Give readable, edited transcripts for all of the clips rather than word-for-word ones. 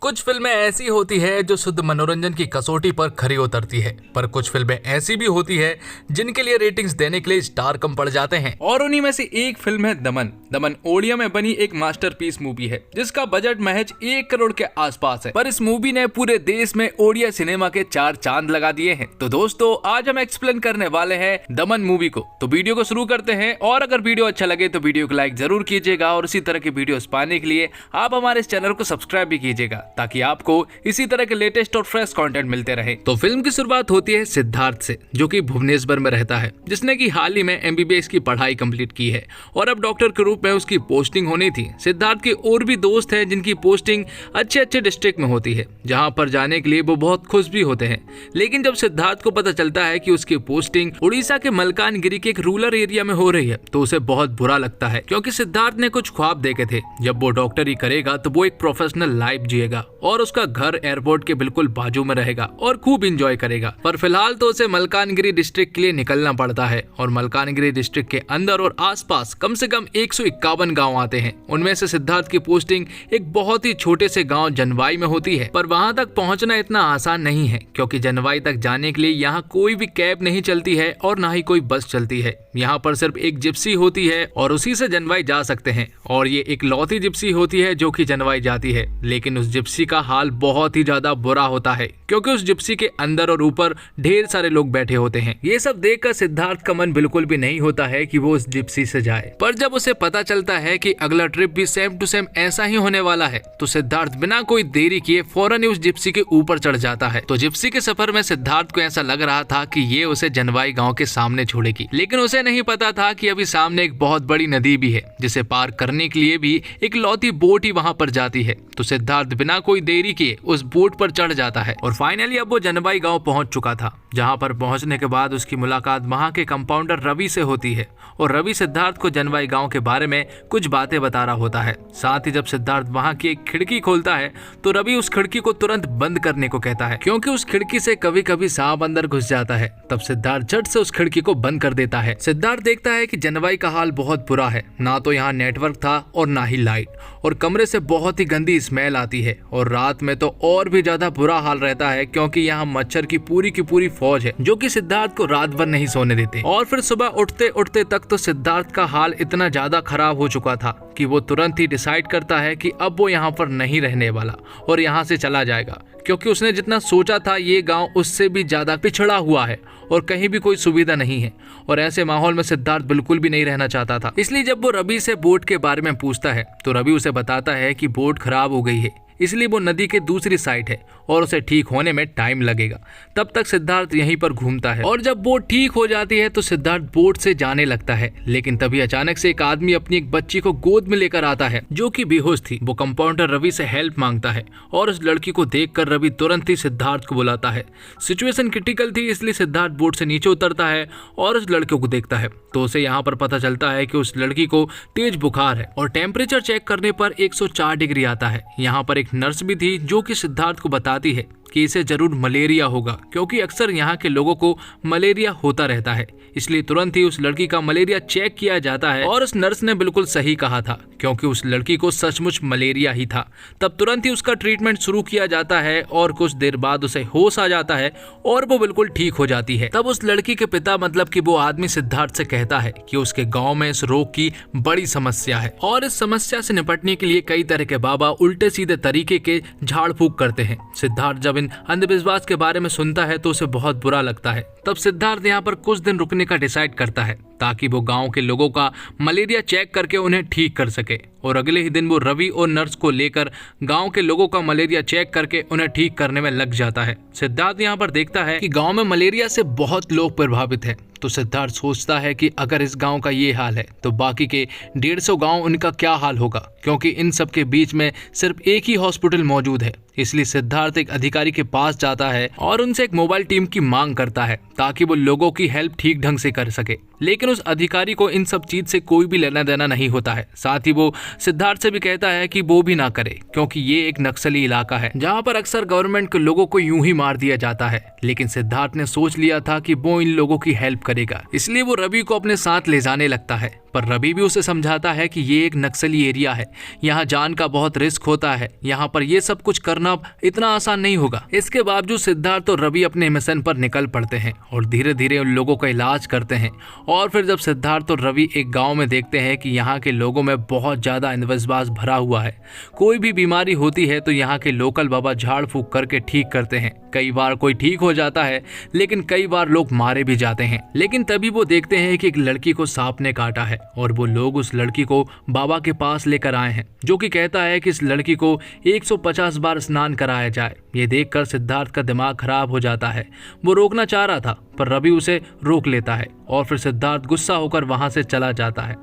कुछ फिल्में ऐसी होती है जो शुद्ध मनोरंजन की कसौटी पर खरी उतरती है, पर कुछ फिल्में ऐसी भी होती है जिनके लिए रेटिंग्स देने के लिए स्टार कम पड़ जाते हैं। और उन्हीं में से एक फिल्म है दमन। दमन ओडिया में बनी एक मास्टरपीस मूवी है जिसका बजट महज 1 करोड़ के आसपास है, पर इस मूवी ने पूरे देश में ओडिया सिनेमा के 4 चांद लगा दिए हैं। तो दोस्तों आज हम एक्सप्लेन करने वाले हैं दमन मूवी को। तो वीडियो को शुरू करते हैं, और अगर वीडियो अच्छा लगे तो वीडियो को लाइक जरूर कीजिएगा, और इसी तरह की वीडियोस पाने के लिए आप हमारे इस चैनल को सब्सक्राइब भी कीजिएगा ताकि आपको इसी तरह के लेटेस्ट और फ्रेश कंटेंट मिलते रहे। तो फिल्म की शुरुआत होती है सिद्धार्थ से, जो कि भुवनेश्वर में रहता है, जिसने की हाल ही में MBBS की पढ़ाई कंप्लीट की है और अब डॉक्टर के रूप में उसकी पोस्टिंग होनी थी। सिद्धार्थ के और भी दोस्त हैं जिनकी पोस्टिंग अच्छे डिस्ट्रिक्ट में होती है, जहां पर जाने के लिए वो बहुत खुश भी होते हैं। लेकिन जब सिद्धार्थ को पता चलता है कि उसकी पोस्टिंग उड़ीसा के मलकानगिरी के एक रूरल एरिया में हो रही है तो उसे बहुत बुरा लगता है, क्योंकि सिद्धार्थ ने कुछ ख्वाब देखे थे। जब वो डॉक्टरी करेगा तो वो एक प्रोफेशनल लाइफ जिएगा और उसका घर एयरपोर्ट के बिल्कुल बाजू में रहेगा और खूब एंजॉय करेगा। पर फिलहाल तो उसे मलकानगिरी डिस्ट्रिक्ट के लिए निकलना पड़ता है, और मलकानगिरी डिस्ट्रिक्ट के अंदर और आसपास कम से कम 151 गांव आते हैं। उनमें से सिद्धार्थ की पोस्टिंग एक बहुत ही छोटे से गांव जनवाई में होती है, पर वहां तक पहुंचना इतना आसान नहीं है, क्योंकि जनवाई तक जाने के लिए यहाँ कोई भी कैब नहीं चलती है और ना ही कोई बस चलती है। यहाँ पर सिर्फ एक जिप्सी होती है और उसी से जनवाई जा सकते हैं, और ये एक लौती जिप्सी होती है जो कि जनवाई जाती है। लेकिन उस जिप्सी का हाल बहुत ही ज्यादा बुरा होता है, क्योंकि उस जिप्सी के अंदर और ऊपर ढेर सारे लोग बैठे होते हैं। ये सब देखकर सिद्धार्थ का मन बिल्कुल भी नहीं होता है कि वो उस जिप्सी से जाए। पर जब उसे पता चलता है कि अगला ट्रिप भी सेम टू सेम ऐसा ही होने वाला है, तो सिद्धार्थ बिना कोई देरी किए फौरन ही उस जिप्सी के ऊपर चढ़ जाता है। तो जिप्सी के सफर में सिद्धार्थ को ऐसा लग रहा था कि ये उसे जनवाई गाँव के सामने छोड़ेगी, लेकिन उसे नहीं पता था कि अभी सामने एक बहुत बड़ी नदी भी है, जिसे पार करने के लिए भी एक लौती बोट ही वहाँ पर जाती है। तो सिद्धार्थ बिना कोई देरी किए उस बोट पर चढ़ जाता है, और फाइनली अब वो जनवाई गांव पहुंच चुका था। जहां पर पहुंचने के बाद उसकी मुलाकात वहां के कंपाउंडर रवि से होती है, और रवि सिद्धार्थ को जनवाई गांव के बारे में कुछ बातें बता रहा होता है। साथ ही जब सिद्धार्थ वहां की एक खिड़की खोलता है तो रवि उस खिड़की को तुरंत बंद करने को कहता है, क्योंकि उस खिड़की से कभी कभी सांप अंदर घुस जाता है। तब सिद्धार्थ झट से उस खिड़की को बंद कर देता है। सिद्धार्थ देखता है कि जनवाई का हाल बहुत बुरा है, ना तो यहाँ नेटवर्क था और ना ही लाइट, और कमरे से बहुत ही गंदी स्मेल आती है, और रात में तो और भी ज्यादा बुरा हाल रहता है, क्योंकि यहाँ मच्छर की पूरी फौज है जो कि सिद्धार्थ को रात भर नहीं सोने देते। और फिर सुबह उठते उठते तक तो सिद्धार्थ का हाल इतना ज्यादा खराब हो चुका था कि वो तुरंत ही डिसाइड करता है कि अब वो यहाँ पर नहीं रहने वाला और यहाँ से चला जाएगा, क्योंकि उसने जितना सोचा था ये गांव उससे भी ज्यादा पिछड़ा हुआ है और कहीं भी कोई सुविधा नहीं है, और ऐसे माहौल में सिद्धार्थ बिल्कुल भी नहीं रहना चाहता था। इसलिए जब वो रवि से बोट के बारे में पूछता है तो रवि उसे बताता है कि बोट खराब हो गई है, इसलिए वो नदी के दूसरी साइड है और उसे ठीक होने में टाइम लगेगा। तब तक सिद्धार्थ यहीं पर घूमता है, और जब बोट ठीक हो जाती है तो सिद्धार्थ बोट से जाने लगता है। लेकिन तभी अचानक से एक आदमी अपनी एक बच्ची को गोद में लेकर आता है जो कि बेहोश थी। वो कंपाउंडर रवि से हेल्प मांगता है, और उस लड़की को देखकर रवि तुरंत ही सिद्धार्थ को बुलाता है। सिचुएशन क्रिटिकल थी, इसलिए सिद्धार्थ बोट से नीचे उतरता है और उस लड़के को देखता है। तो उसे यहाँ पर पता चलता है कि उस लड़की को तेज बुखार है, और टेम्परेचर चेक करने पर 104 डिग्री आता है। यहाँ पर एक नर्स भी थी जो कि सिद्धार्थ को बताती है कि इसे जरूर मलेरिया होगा, क्योंकि अक्सर यहाँ के लोगों को मलेरिया होता रहता है। इसलिए तुरंत ही उस लड़की का मलेरिया चेक किया जाता है, और उस नर्स ने बिल्कुल सही कहा था, क्योंकि उस लड़की को सचमुच मलेरिया ही था। तब तुरंत ही उसका ट्रीटमेंट शुरू किया जाता है, और कुछ देर बाद उसे होश आ जाता है और वो बिल्कुल ठीक हो जाती है। तब उस लड़की के पिता मतलब कि वो आदमी सिद्धार्थ से कहता है कि उसके गाँव में इस रोग की बड़ी समस्या है, और इस समस्या से निपटने के लिए कई तरह के बाबा उल्टे सीधे तरीके के झाड़ फूक करते हैं। सिद्धार्थ जब इन अंधविश्वास के बारे में सुनता है तो उसे बहुत बुरा लगता है। तब सिद्धार्थ यहाँ पर कुछ दिन रुकने का डिसाइड करता है, ताकि वो गांव के लोगों का मलेरिया चेक करके उन्हें ठीक कर सके। और अगले ही दिन वो रवि और नर्स को लेकर गांव के लोगों का मलेरिया चेक करके उन्हें ठीक करने में लग जाता है। सिद्धार्थ यहाँ पर देखता है कि गांव में मलेरिया से बहुत लोग प्रभावित हैं। तो सिद्धार्थ सोचता है कि अगर इस गांव का ये हाल है तो बाकी के 150 गांव उनका क्या हाल होगा, क्योंकि इन सब के बीच में सिर्फ एक ही हॉस्पिटल मौजूद है। इसलिए सिद्धार्थ एक अधिकारी के पास जाता है और उनसे एक मोबाइल टीम की मांग करता है, ताकि वो लोगों की हेल्प ठीक ढंग से कर सके। लेकिन उस अधिकारी को इन सब चीज से कोई भी लेना देना नहीं होता है। साथ ही वो सिद्धार्थ से भी कहता है कि वो भी ना करे, क्योंकि ये एक नक्सली इलाका है जहाँ पर अक्सर गवर्नमेंट के लोगों को यूं ही मार दिया जाता है। लेकिन सिद्धार्थ ने सोच लिया था कि वो इन लोगों की हेल्प करेगा, इसलिए वो रवि को अपने साथ ले जाने लगता है। पर रवि भी उसे समझाता है कि ये एक नक्सली एरिया है, यहाँ जान का बहुत रिस्क होता है, यहाँ पर ये सब कुछ करना इतना आसान नहीं होगा। इसके बावजूद सिद्धार्थ और रवि अपने मिशन पर निकल पड़ते हैं और धीरे धीरे उन लोगों का इलाज करते हैं। और फिर जब सिद्धार्थ और रवि एक गाँव में देखते हैं कि यहाँ के लोगों में बहुत ज्यादा अंधविश्वास भरा हुआ है, कोई भी बीमारी होती है तो यहाँ के लोकल बाबा झाड़ फूक करके ठीक करते हैं। कई बार कोई ठीक हो जाता है, लेकिन कई बार लोग मारे भी जाते हैं। लेकिन तभी वो देखते हैं कि एक लड़की को सांप ने काटा है और वो लोग उस लड़की को बाबा के पास लेकर आए हैं, जो कि कहता है कि इस लड़की को 150 बार स्नान कराया जाए। ये देखकर सिद्धार्थ का दिमाग खराब हो जाता है। वो रोकना चाह रहा था पर रवि उसे रोक लेता है और फिर सिद्धार्थ गुस्सा होकर वहां से चला जाता है।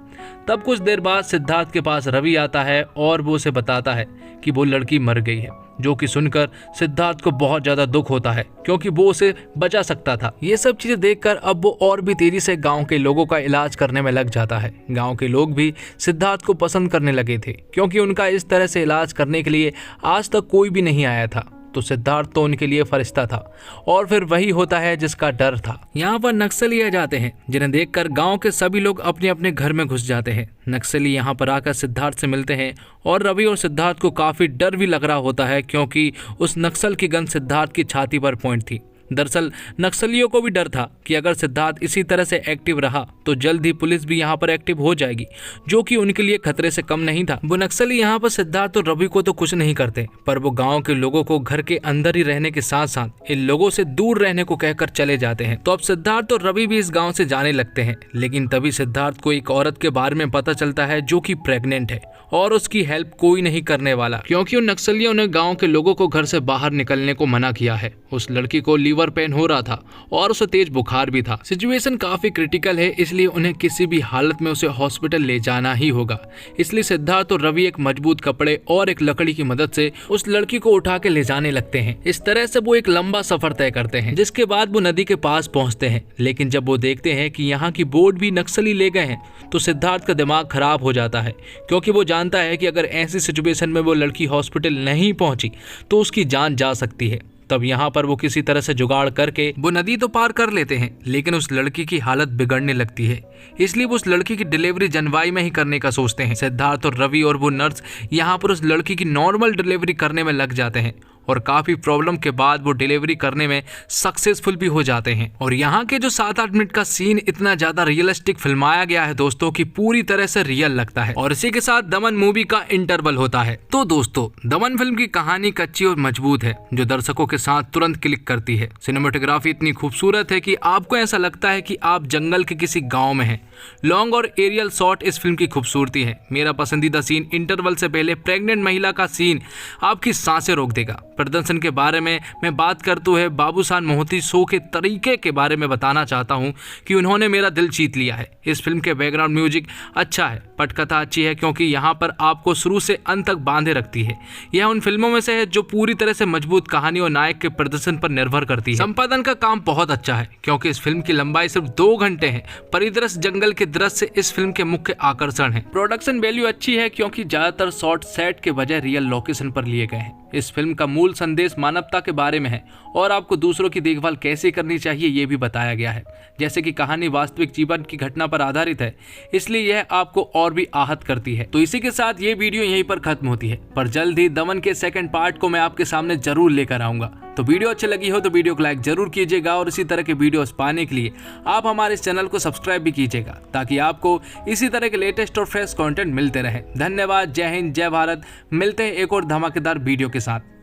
तब कुछ देर बाद सिद्धार्थ के पास रवि आता है और वो उसे बताता है कि वो लड़की मर गई है, जो कि सुनकर सिद्धार्थ को बहुत ज्यादा दुख होता है क्योंकि वो उसे बचा सकता था। ये सब चीजें देखकर अब वो और भी तेजी से गांव के लोगों का इलाज करने में लग जाता है। गांव के लोग भी सिद्धार्थ को पसंद करने लगे थे क्योंकि उनका इस तरह से इलाज करने के लिए आज तक कोई भी नहीं आया था। तो सिद्धार्थ तो उनके लिए फरिश्ता था और फिर वही होता है जिसका डर था। यहाँ पर नक्सली आ जाते हैं जिन्हें देखकर गांव के सभी लोग अपने अपने घर में घुस जाते हैं। नक्सली यहाँ पर आकर सिद्धार्थ से मिलते हैं और रवि और सिद्धार्थ को काफी डर भी लग रहा होता है क्योंकि उस नक्सल की गन सिद्धार्थ की छाती पर पॉइंट थी। दरअसल नक्सलियों को भी डर था कि अगर सिद्धार्थ इसी तरह से एक्टिव रहा तो जल्द ही पुलिस भी यहाँ पर एक्टिव हो जाएगी, जो कि उनके लिए खतरे से कम नहीं था। वो नक्सली यहाँ पर सिद्धार्थ और रवि को तो कुछ नहीं करते, पर वो गांव के लोगों को घर के अंदर ही रहने के साथ साथ इन लोगों से दूर रहने को कहकर चले जाते हैं। तो अब सिद्धार्थ और रवि भी इस गाँव से जाने लगते हैं। लेकिन तभी सिद्धार्थ को एक औरत के बारे में पता चलता है जो कि प्रेग्नेंट है और उसकी हेल्प कोई नहीं करने वाला क्योंकि उन नक्सलियों ने गाँव के लोगों को घर से बाहर निकलने को मना किया है। उस लड़की को लीवर पेन हो रहा था और उसे तेज बुखार भी था। सिचुएशन काफी क्रिटिकल है, इसलिए उन्हें किसी भी हालत में उसे हॉस्पिटल ले जाना ही होगा। इसलिए सिद्धार्थ और रवि एक मजबूत कपड़े और एक लकड़ी की मदद से उस लड़की को उठा के ले जाने लगते हैं। इस तरह से वो एक लंबा सफर तय करते हैं, जिसके बाद वो नदी के पास पहुंचते हैं। लेकिन जब वो देखते हैं कि यहाँ की बोट भी नक्सली ले गए हैं तो सिद्धार्थ का दिमाग खराब हो जाता है क्योंकि वो जानता है कि अगर ऐसी सिचुएशन में वो लड़की हॉस्पिटल नहीं पहुंची तो उसकी जान जा सकती है। तब यहाँ पर वो किसी तरह से जुगाड़ करके वो नदी तो पार कर लेते हैं, लेकिन उस लड़की की हालत बिगड़ने लगती है। इसलिए वो उस लड़की की डिलीवरी जनवाई में ही करने का सोचते हैं। सिद्धार्थ और रवि और वो नर्स यहाँ पर उस लड़की की नॉर्मल डिलीवरी करने में लग जाते हैं और काफी प्रॉब्लम के बाद वो डिलीवरी करने में सक्सेसफुल भी हो जाते हैं। और यहाँ के जो 7-8 मिनट का सीन इतना ज्यादा रियलिस्टिक फिल्माया गया है दोस्तों कि पूरी तरह से रियल लगता है। और इसी के साथ दमन मूवी का इंटरवल होता है। तो दोस्तों दमन फिल्म की कहानी कच्ची और मजबूत है जो दर्शकों के साथ तुरंत क्लिक करती है। सिनेमेटोग्राफी इतनी खूबसूरत है कि आपको ऐसा लगता है कि आप जंगल के किसी गाँव में हैं। लॉन्ग और एरियल शॉट इस फिल्म की खूबसूरती है। मेरा पसंदीदा सीन इंटरवल से पहले प्रेग्नेंट महिला का सीन आपकी सांसें रोक देगा। प्रदर्शन के बारे में मैं बात करते हुए बाबूसान मोहती शो के तरीके के बारे में बताना चाहता हूं कि उन्होंने मेरा दिल जीत लिया है। इस फिल्म के बैकग्राउंड म्यूजिक अच्छा है, पटकथा अच्छी है क्योंकि यहाँ पर आपको शुरू से अंत तक बांधे रखती है। यह उन फिल्मों में से है जो पूरी तरह से मजबूत कहानी और नायक के प्रदर्शन पर निर्भर करती है। संपादन का काम बहुत अच्छा है क्योंकि इस फिल्म की लंबाई सिर्फ 2 घंटे है। परिदृश्य जंगल के दृश्य इस फिल्म के मुख्य आकर्षण है। प्रोडक्शन वैल्यू अच्छी है क्योंकि ज्यादातर शॉट सेट के बजाय रियल लोकेशन पर लिए गए हैं। इस फिल्म का मूल संदेश मानवता के बारे में है और आपको दूसरों की देखभाल कैसे करनी चाहिए ये भी बताया गया है। जैसे कि कहानी वास्तविक जीवन की घटना पर आधारित है, इसलिए यह आपको और भी आहत करती है। तो इसी के साथ ये वीडियो यहीं पर खत्म होती है, पर जल्द ही दमन के सेकंड पार्ट को मैं आपके सामने जरूर लेकर आऊंगा। तो वीडियो अच्छी लगी हो तो वीडियो को लाइक जरूर कीजिएगा और इसी तरह के वीडियोस पाने के लिए आप हमारे इस चैनल को सब्सक्राइब भी कीजिएगा ताकि आपको इसी तरह के लेटेस्ट और फ्रेश कंटेंट मिलते रहे। धन्यवाद। जय हिंद, जय भारत। मिलते हैं एक और धमाकेदार वीडियो के साथ।